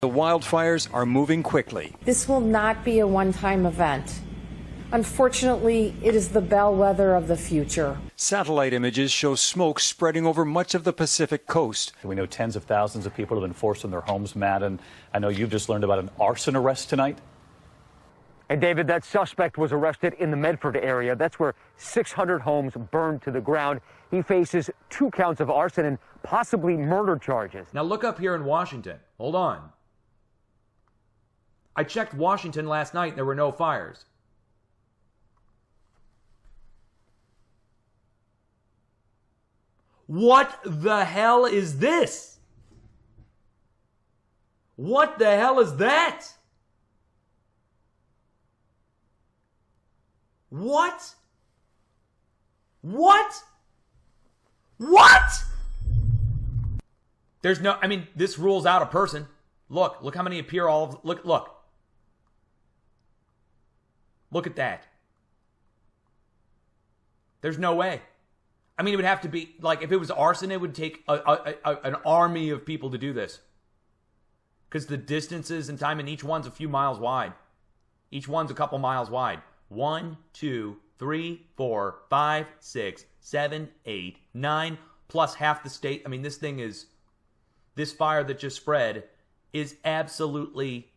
The wildfires are moving quickly. This will not be a one-time event. Unfortunately, it is the bellwether of the future. Satellite images show smoke spreading over much of the Pacific coast. We know tens of thousands of people have been forced from their homes, Matt, and I know you've just learned about an arson arrest tonight. And David, that suspect was arrested in the Medford area. That's where 600 homes burned to the ground. He faces 2 counts of arson and possibly murder charges. Now look up here in Washington. Hold on. I checked Washington last night and there were no fires. What the hell is this? What the hell is that? What? What? What? There's no, I mean, this rules out a person. Look how many appear all of, look. Look at that. There's no way. I mean, it would have to be, like, if it was arson, it would take an army of people to do this. Because the distances and time, and each one's a few miles wide. Each one's a couple miles wide. 1, 2, 3, 4, 5, 6, 7, 8, 9, plus half the state. I mean, this fire that just spread is absolutely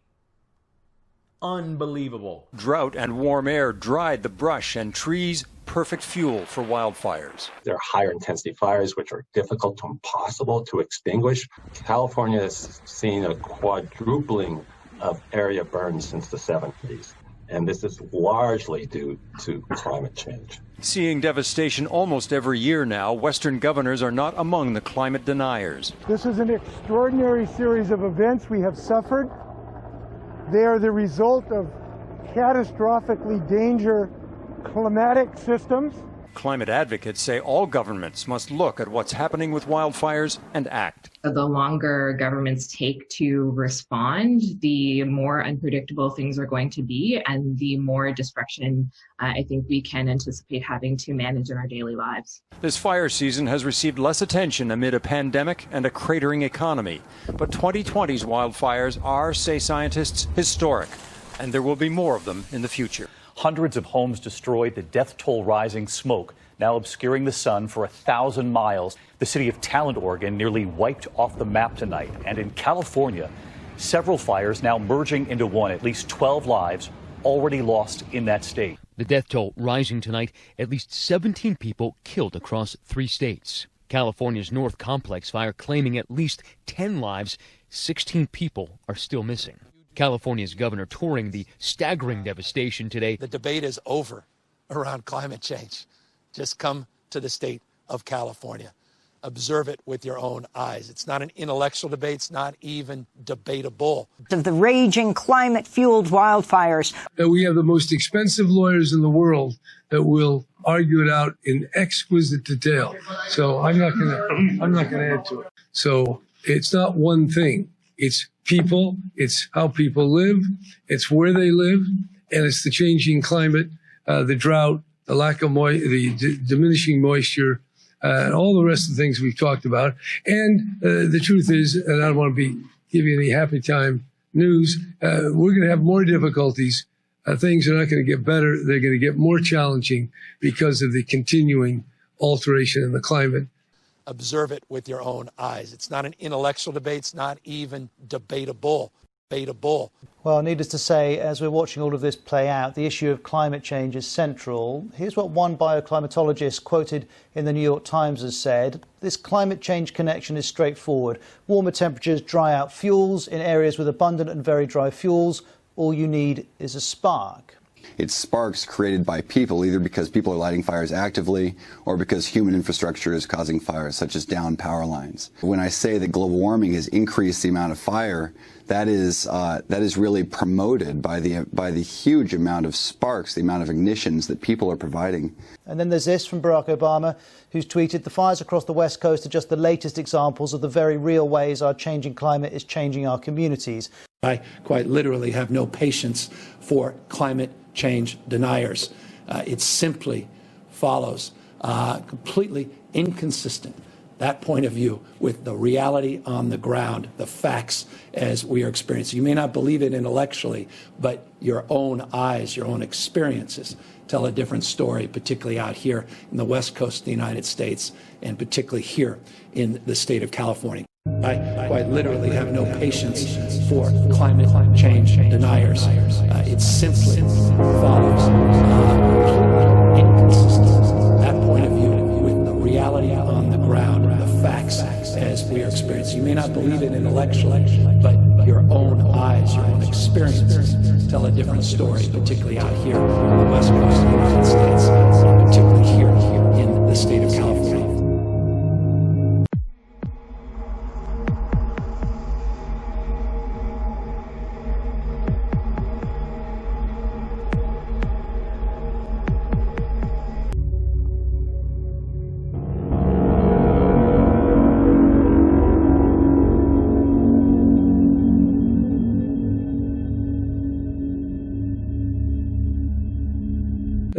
unbelievable. Drought and warm air dried the brush and trees, perfect fuel for wildfires. There are higher intensity fires which are difficult to impossible to extinguish. California has seen a quadrupling of area burns since the 70s. And this is largely due to climate change. Seeing devastation almost every year now, Western governors are not among the climate deniers. This is an extraordinary series of events we have suffered. They are the result of catastrophically dangerous climatic systems. Climate advocates say all governments must look at what's happening with wildfires and act. The longer governments take to respond, the more unpredictable things are going to be, and the more destruction I think we can anticipate having to manage in our daily lives. This fire season has received less attention amid a pandemic and a cratering economy. But 2020's wildfires are, say scientists, historic, and there will be more of them in the future. Hundreds of homes destroyed, the death toll rising, smoke now obscuring the sun for 1,000 miles. The city of Talent, Oregon, nearly wiped off the map tonight. And in California, several fires now merging into one. At least 12 lives already lost in that state. The death toll rising tonight, at least 17 people killed across 3 states. California's North Complex fire claiming at least 10 lives. 16 people are still missing. California's governor touring the staggering devastation today. The debate is over around climate change. Just come to the state of California. Observe it with your own eyes. It's not an intellectual debate. It's not even debatable. Of the raging climate-fueled wildfires. We have the most expensive lawyers in the world that will argue it out in exquisite detail. So I'm not going to add to it. So it's not one thing. It's people, it's how people live, it's where they live, and it's the changing climate, the drought, the lack of diminishing moisture, and all the rest of the things we've talked about. And the truth is, and I don't want to be giving any happy time news, we're going to have more difficulties. Things are not going to get better. They're going to get more challenging because of the continuing alteration in the climate. Observe it with your own eyes. It's not an intellectual debate. It's not even debatable. Well, needless to say, as we're watching all of this play out, the issue of climate change is central. Here's what one bioclimatologist quoted in the New York Times has said. This climate change connection is straightforward. Warmer temperatures dry out fuels. In areas with abundant and very dry fuels, all you need is a spark. It's sparks created by people, either because people are lighting fires actively or because human infrastructure is causing fires, such as downed power lines. When I say that global warming has increased the amount of fire, that is really promoted by the huge amount of sparks, the amount of ignitions that people are providing. And then there's this from Barack Obama, who's tweeted, "The fires across the West Coast are just the latest examples of the very real ways our changing climate is changing our communities." I quite literally have no patience for climate change deniers. It simply follows completely inconsistent that point of view with the reality on the ground, the facts as we are experiencing. You may not believe it intellectually, but your own eyes, your own experiences tell a different story, particularly out here in the West Coast of the United States, and particularly here in the state of California. I quite literally have no patience for climate change deniers. It simply follows inconsistent. That point of view with the reality on the ground, the facts as we are experiencing. You may not believe it intellectually, but your own eyes, your own experiences tell a different story, particularly out here on the West Coast of the United States, and particularly here in the state of California.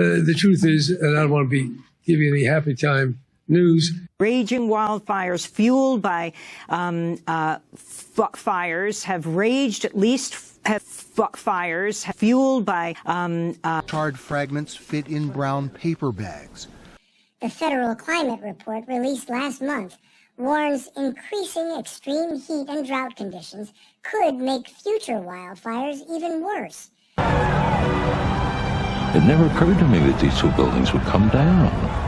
The truth is, and I don't want to be giving any happy time news. Raging wildfires fueled by fires have raged at least. Fires fueled by charred fragments fit in brown paper bags. The Federal Climate Report released last month warns increasing extreme heat and drought conditions could make future wildfires even worse. It never occurred to me that these two buildings would come down.